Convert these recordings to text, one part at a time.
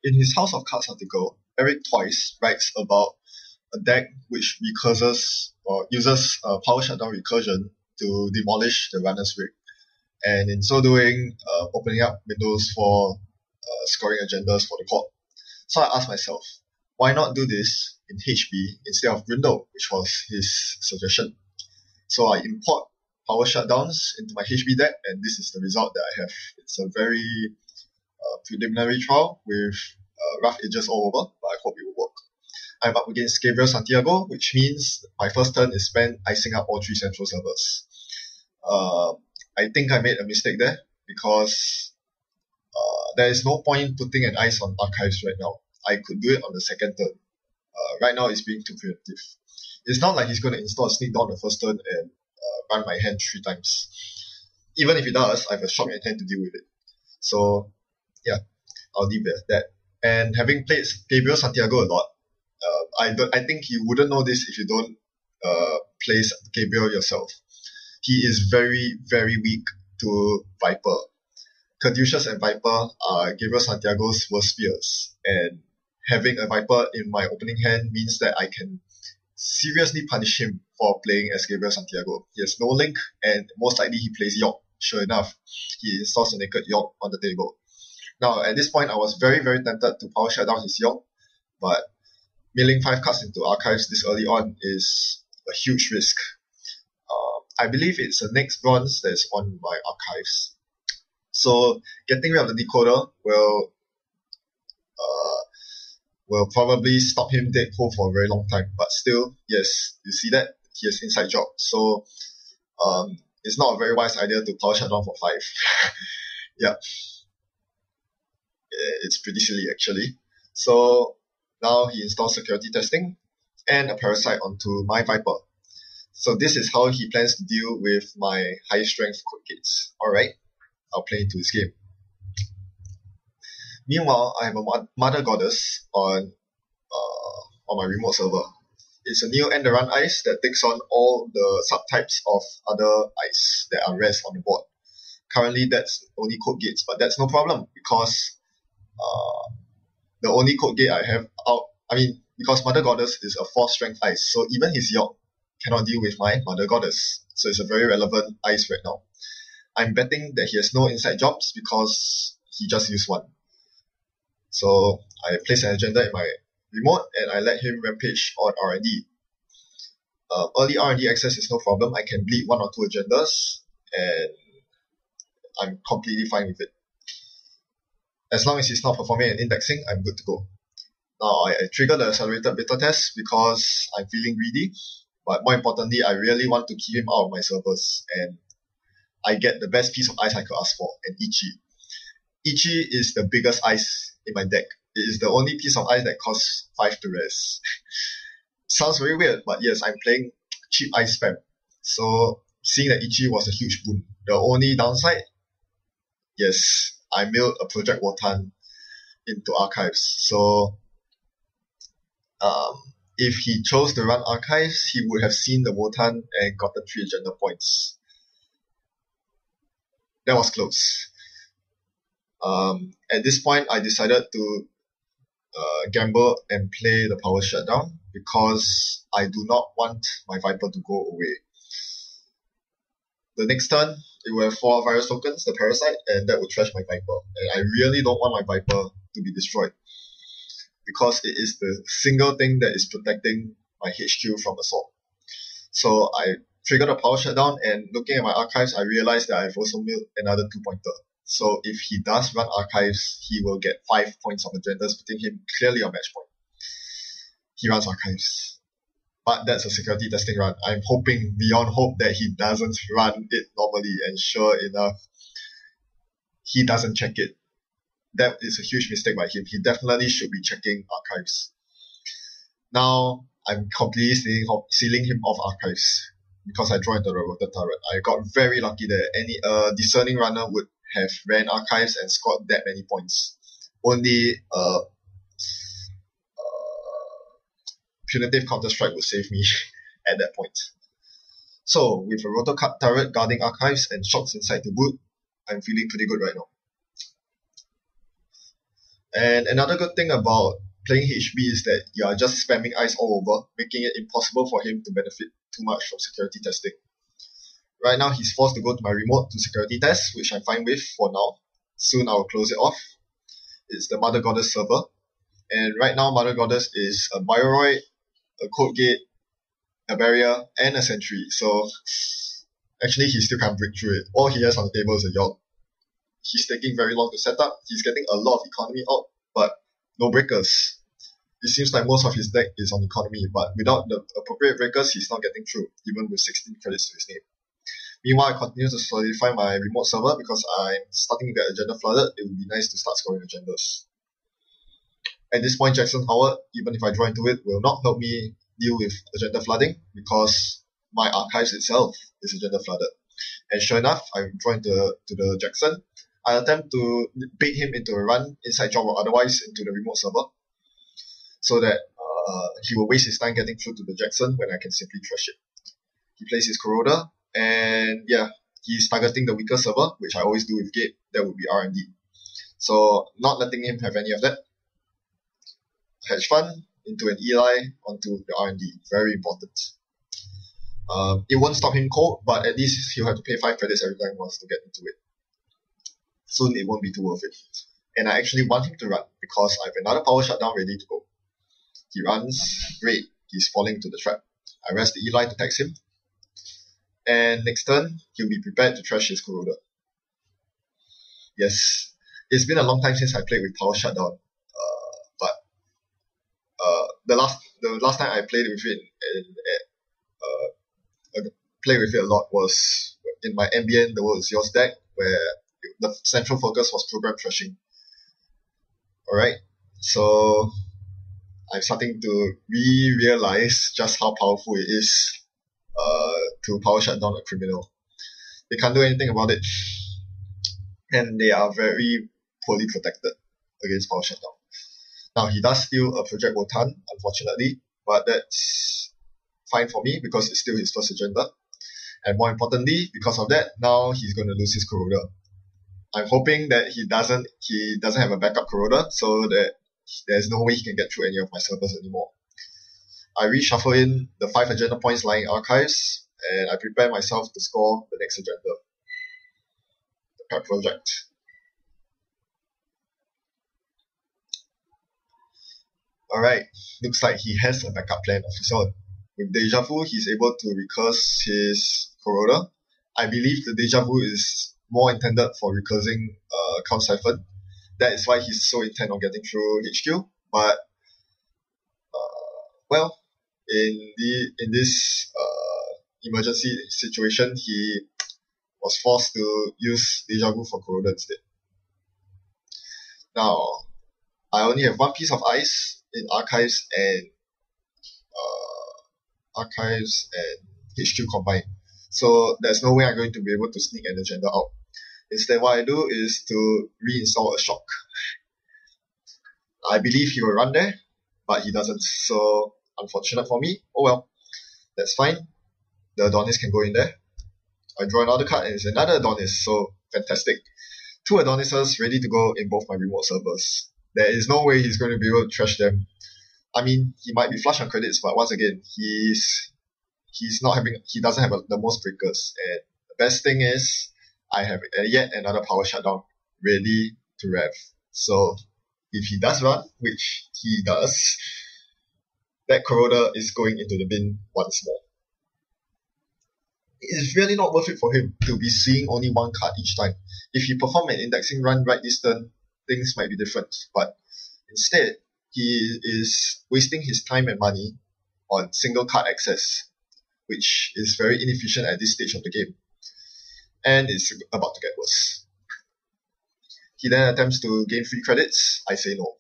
In his House of Cards article, Eric twice writes about a deck which recurses or uses power shutdown recursion to demolish the runner's rig, and in so doing, opening up windows for scoring agendas for the court. So I asked myself, why not do this in HB instead of Grindel, which was his suggestion? So I import power shutdowns into my HB deck, and this is the result that I have. It's a very preliminary trial with rough edges all over, but I hope it will work. I'm up against Gabriel Santiago, which means my first turn is spent icing up all 3 central servers. I think I made a mistake there because there is no point putting an ice on archives right now. I could do it on the second turn. Right now it's being too preemptive. It's not like he's going to install a sneak down the first turn and run my hand 3 times. Even if he does, I have a short hand to deal with it. So yeah, I'll leave it at that. And having played Gabriel Santiago a lot, I think you wouldn't know this if you don't play Gabriel yourself. He is very, very weak to Viper. Caduceus and Viper are Gabriel Santiago's worst fears, and having a Viper in my opening hand means that I can seriously punish him for playing as Gabriel Santiago. He has no link, and most likely he plays York. Sure enough, he installs a naked York on the table. Now, at this point, I was very, very tempted to power shut down his York, but milling 5 cards into archives this early on is a huge risk. I believe it's the next bronze that's on my archives. So getting rid of the decoder will probably stop him dead cold for a very long time. But still, yes, you see that? He has inside job. So it's not a very wise idea to power shut down for 5. Yeah. It's pretty silly actually. So now he installs security testing and a parasite onto my Viper. So this is how he plans to deal with my high strength code gates. Alright, I'll play into his game. Meanwhile, I have a Mother Goddess on my remote server. It's a new end-the-run ice that takes on all the subtypes of other ice that are res on the board. Currently, that's only code gates, but that's no problem because the only code gate I have out, because Mother Goddess is a 4 strength ice, so even his York cannot deal with my Mother Goddess. So it's a very relevant ice right now. I'm betting that he has no inside jobs because he just used 1. So I place an agenda in my remote and I let him rampage on R&D. Early R&D access is no problem. I can bleed 1 or 2 agendas and I'm completely fine with it. As long as he's not performing an indexing, I'm good to go. Now I trigger the accelerated beta test because I'm feeling greedy, but more importantly, I really want to keep him out of my servers, and I get the best piece of ice I could ask for, an Ichi. Ichi is the biggest ice in my deck. It is the only piece of ice that costs 5 to res. Sounds very weird, but yes, I'm playing cheap ice spam. So seeing that Ichi was a huge boon. The only downside, yes, I milled a Project Wotan into archives. So if he chose to run archives, he would have seen the Wotan and gotten 3 agenda points. That was close. At this point, I decided to gamble and play the power shutdown because I do not want my Viper to go away. The next turn, it will have 4 virus tokens, the parasite, and that will trash my Viper. And I really don't want my Viper to be destroyed because it is the single thing that is protecting my HQ from assault. So I triggered a power shutdown, and looking at my archives, I realized that I've also milled another 2-pointer. So if he does run archives, he will get 5 points of agendas, putting him clearly on match point. He runs archives. But that's a security testing run. I'm hoping beyond hope that he doesn't run it normally, and sure enough, he doesn't check it. That is a huge mistake by him. He definitely should be checking archives. Now, I'm completely sealing him off archives because I draw into the rotor turret. I got very lucky that any discerning runner would have ran archives and scored that many points. Only punitive counter-strike would save me at that point. So, with a rotor turret guarding archives and shots inside to boot, I'm feeling pretty good right now. And another good thing about playing HB is that you are just spamming ice all over, making it impossible for him to benefit too much from security testing. Right now, he's forced to go to my remote to security test, which I'm fine with for now. Soon I will close it off. It's the Mother Goddess server. And right now, Mother Goddess is a Bioroid, a Code Gate, a Barrier, and a Sentry. So, actually, he still can't break through it. All he has on the table is a Yogg. He's taking very long to set up. He's getting a lot of economy out, but no breakers. It seems like most of his deck is on economy, but without the appropriate breakers, he's not getting through, even with 16 credits to his name. Meanwhile, I continue to solidify my remote server because I'm starting to get agenda flooded. It would be nice to start scoring agendas. At this point, Jackson Howard, even if I draw into it, will not help me deal with agenda flooding because my archives itself is agenda flooded. And sure enough, I draw into the Jackson. I attempt to bait him into a run, inside job or otherwise, into the remote server so that he will waste his time getting through to the Jackson when I can simply trash it. He plays his Corroder, and yeah, he's targeting the weaker server, which I always do with Gabe. That would be R&D. So not letting him have any of that. Hedge fund into an Eli onto the R&D. Very important. It won't stop him cold, but at least he'll have to pay 5 credits every time he wants to get into it. Soon it won't be too worth it. And I actually want him to run because I have another power shutdown ready to go. He runs, great, he's falling into the trap. I rest the Eli to tax him. And next turn, he'll be prepared to trash his Corroder. Yes, it's been a long time since I played with power shutdown. But the last time I played with it played with it a lot was in my ambient The World Is Yours deck, where the central focus was program trashing. Alright, so I'm starting to realize just how powerful it is to power shut down a criminal. They can't do anything about it, and they are very poorly protected against power shutdown. Now, he does steal a Project Wotan, unfortunately, but that's fine for me because it's still his first agenda. And more importantly, because of that, now he's going to lose his Corroder. I'm hoping that he doesn't have a backup Corroder so that there's no way he can get through any of my servers anymore. I reshuffle in the 5 agenda points lying in archives, and I prepare myself to score the next agenda. The Pet Project. Alright, looks like he has a backup plan of his own. With Deja Vu, he's able to recurse his Corroder. I believe the Deja Vu is more intended for recursing Count Siphon. That is why he's so intent on getting through HQ. But well, in this emergency situation, he was forced to use Deja Vu for Corroder instead. Now, I only have one piece of ice in archives and HQ combined. So there's no way I'm going to be able to sneak an agenda out. Instead, what I do is to reinstall a shock. I believe he will run there, but he doesn't. So unfortunate for me. Oh well, that's fine. The Adonis can go in there. I draw another card and it's another Adonis. So fantastic. 2 Adonises ready to go in both my remote servers. There is no way he's going to be able to trash them. I mean, he might be flush on credits, but once again, he doesn't have the most breakers. And the best thing is, I have yet another power shutdown ready to rev. So if he does run, which he does, that Corroder is going into the bin once more. It's really not worth it for him to be seeing only 1 card each time. If he perform an indexing run right this turn, things might be different. But instead, he is wasting his time and money on single card access, which is very inefficient at this stage of the game. And it's about to get worse. He then attempts to gain free credits. I say no.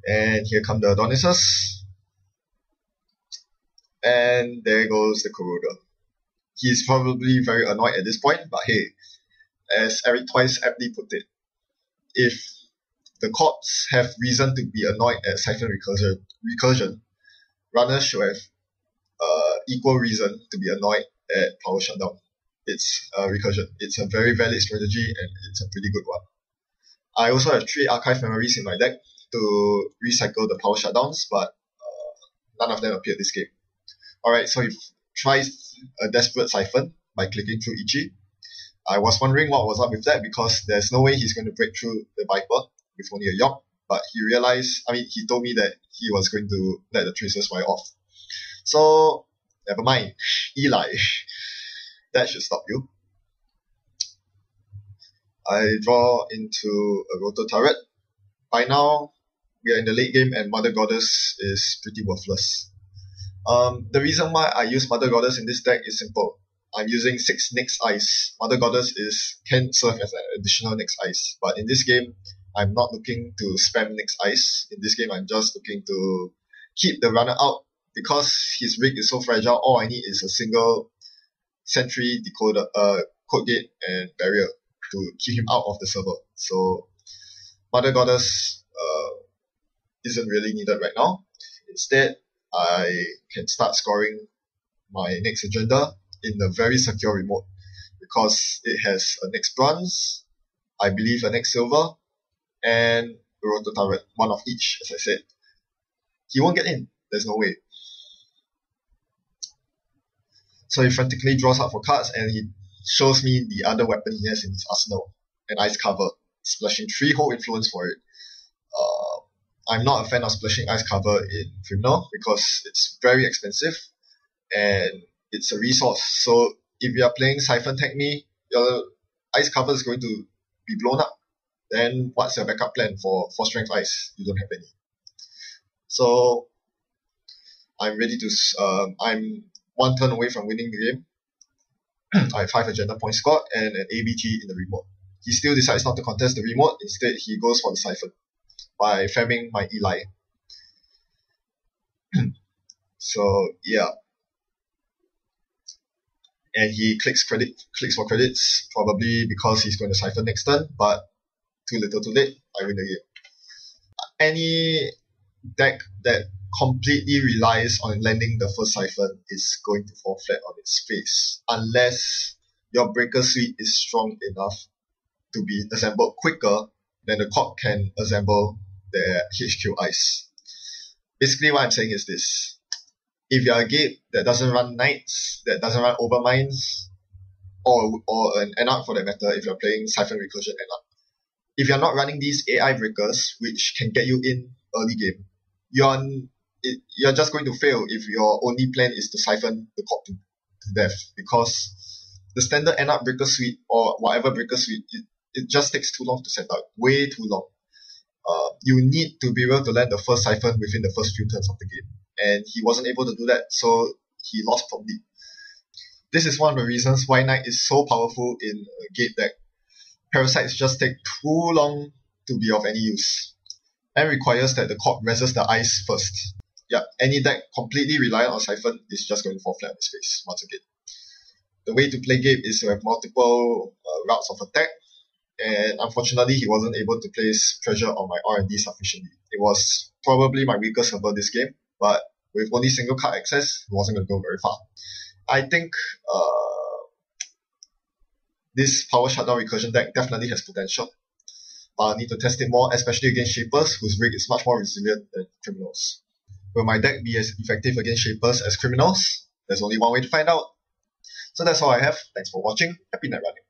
And here come the Adonises. And there goes the Corroder. He's probably very annoyed at this point, but hey, as Eric twice aptly put it, if the courts have reason to be annoyed at Siphon recursion, runners should have equal reason to be annoyed at power shutdown. It's recursion. It's a very valid strategy and it's a pretty good one. I also have 3 archive memories in my deck to recycle the power shutdowns, but none of them appeared this game. Alright, so he tries a desperate siphon by clicking through Ichi. I was wondering what was up with that because there's no way he's going to break through the Viper with only a York, but he told me that he was going to let the tracers fire off. So, never mind. Eli. That should stop you. I draw into a rotor turret. By now, we are in the late game and Mother Goddess is pretty worthless. The reason why I use Mother Goddess in this deck is simple. I'm using 6 Nyx Ice. Mother Goddess can serve as an additional Nyx Ice, but in this game, I'm not looking to spam Nyx Ice. In this game, I'm just looking to keep the runner out. Because his rig is so fragile, all I need is a single sentry, decoder, code gate, and barrier to keep him out of the server. So Mother Goddess isn't really needed right now. Instead, I can start scoring my next agenda in a very secure remote because it has a next bronze, I believe a next silver, and a rotor turret, one of each, as I said. He won't get in. There's no way. So he frantically draws out for cards and he shows me the other weapon he has in his arsenal, an Ice Cover, splashing 3 whole influence for it. I'm not a fan of splashing Ice Cover in Criminal because it's very expensive and it's a resource. So if you are playing Siphon Tech Me, your Ice Cover is going to be blown up. Then what's your backup plan for 4 strength ice? You don't have any. So I'm ready to. I'm 1 turn away from winning the game. I have 5 agenda points scored and an ABT in the remote. He still decides not to contest the remote. Instead, he goes for the Siphon by famming my Eli. So yeah. And he clicks for credits, probably because he's going to Siphon next turn, but too little too late, I win the game. Any deck that completely relies on landing the first Siphon is going to fall flat on its face, unless your Breaker Suite is strong enough to be assembled quicker than the Corp can assemble their HQ Ice. Basically what I'm saying is this. If you're a Gabe that doesn't run Knights, that doesn't run Overminds, or an Anarch for that matter, if you're playing Shutdown Recursion Anarch, if you're not running these AI breakers, which can get you in early game, you're just going to fail if your only plan is to siphon the Corp to death, because the standard Anarch breaker suite or whatever breaker suite, it just takes too long to set up, way too long. You need to be able to land the first siphon within the first few turns of the game, and he wasn't able to do that, so he lost promptly. This is one of the reasons why Knight is so powerful in a Gabe deck. Parasites just take too long to be of any use, and requires that the Corp reses the ice first. Yeah, any deck completely reliant on Siphon is just going to fall flat on its face once again. The way to play Gabe is to have multiple routes of attack, and unfortunately he wasn't able to place pressure on my R&D sufficiently. It was probably my weakest server this game, but with only single card access, it wasn't going to go very far. I think this Power Shutdown Recursion deck definitely has potential, but I'll need to test it more, especially against Shapers, whose rig is much more resilient than Criminals. Will my deck be as effective against Shapers as Criminals? There's only one way to find out. So that's all I have. Thanks for watching. Happy night running.